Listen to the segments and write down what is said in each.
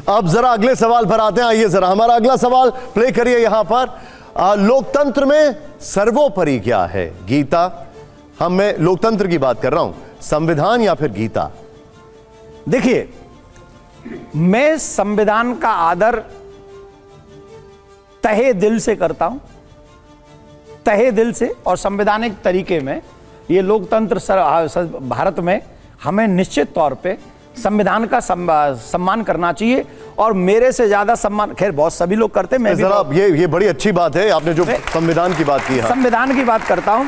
अब जरा अगले सवाल पर आते हैं। आइए जरा हमारा अगला सवाल प्ले करिए यहां पर। लोकतंत्र में सर्वोपरि क्या है? गीता, मैं लोकतंत्र की बात कर रहा हूं, संविधान या फिर गीता? देखिए, मैं संविधान का आदर तहे दिल से करता हूं, तहे दिल से। और संवैधानिक तरीके में ये लोकतंत्र भारत में हमें निश्चित तौर पे संविधान का सम्मान करना चाहिए। और मेरे से ज्यादा सम्मान खैर बहुत सभी लोग करते हैं, मैं भी जरा ये बड़ी अच्छी बात है आपने जो संविधान की बात की। संविधान की बात करता हूं,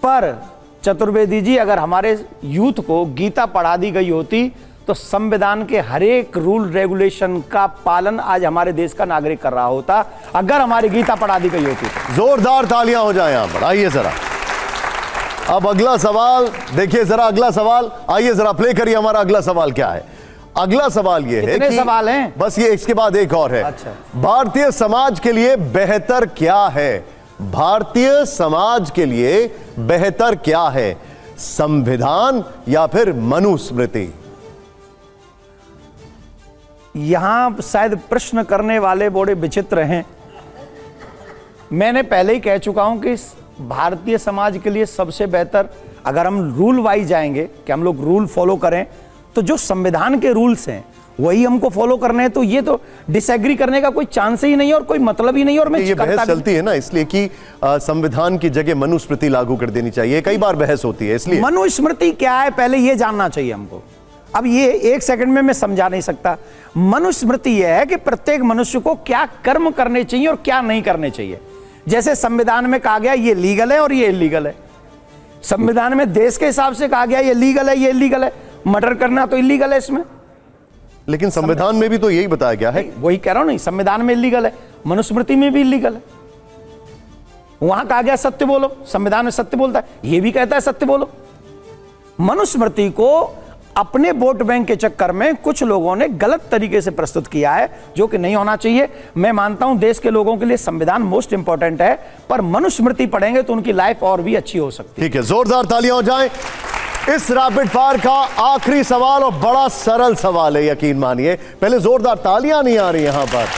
पर चतुर्वेदी जी, अगर हमारे यूथ को गीता पढ़ा दी गई होती तो संविधान के हर एक रूल रेगुलेशन का पालन आज हमारे देश का नागरिक कर रहा होता, अगर हमारी गीता पढ़ा दी गई होती तो। जोरदार तालियां हो जाए यहां पर। आइए जरा अब अगला सवाल देखिए, जरा अगला सवाल आइए जरा प्ले करिए। हमारा अगला सवाल क्या है? अगला सवाल ये है कि सवाल हैं? बस ये, इसके बाद एक और है। अच्छा। भारतीय समाज के लिए बेहतर क्या है? भारतीय समाज के लिए बेहतर क्या है, संविधान या फिर मनुस्मृति? यहां शायद प्रश्न करने वाले बड़े विचित्र हैं। मैंने पहले ही कह चुका हूं कि भारतीय समाज के लिए सबसे बेहतर, अगर हम रूल वाइज जाएंगे कि हम लोग रूल फॉलो करें, तो जो संविधान के रूल्स हैं वही हमको फॉलो करने हैं। तो ये तो डिसएग्री करने का कोई चांस ही नहीं है और कोई मतलब ही नहीं है। और मैं ये बहस चलती है ना इसलिए कि संविधान की जगह मनुस्मृति लागू कर देनी चाहिए, कई बार बहस होती है इसलिए। मनुस्मृति क्या है पहले ये जानना चाहिए हमको। अब ये एक सेकंड में मैं समझा नहीं सकता। मनुस्मृति यह है कि प्रत्येक मनुष्य को क्या कर्म करने चाहिए और क्या नहीं करने चाहिए। जैसे संविधान में कहा गया ये लीगल है और ये इलीगल है, संविधान में देश के हिसाब से कहा गया ये लीगल है ये इलीगल है। मर्डर करना तो इलीगल है इसमें, लेकिन संविधान में भी तो यही बताया गया है। वही कह रहा हूं, नहीं संविधान में इलीगल है, मनुस्मृति में भी इलीगल है। वहां कहा गया सत्य बोलो, संविधान में सत्य बोलता है, ये भी कहता है सत्य बोलो। मनुस्मृति को अपने वोट बैंक के चक्कर में कुछ लोगों ने गलत तरीके से प्रस्तुत किया है, जो कि नहीं होना चाहिए। मैं मानता हूं देश के लोगों के लिए संविधान मोस्ट इंपॉर्टेंट है, पर मनुस्मृति पढ़ेंगे तो उनकी लाइफ और भी अच्छी हो सकती है। ठीक है, जोरदार तालियां हो जाएं। इस रैपिड फायर का आखिरी सवाल और बड़ा सरल सवाल है, यकीन मानिए। पहले जोरदार तालियां नहीं आ रही यहां पर।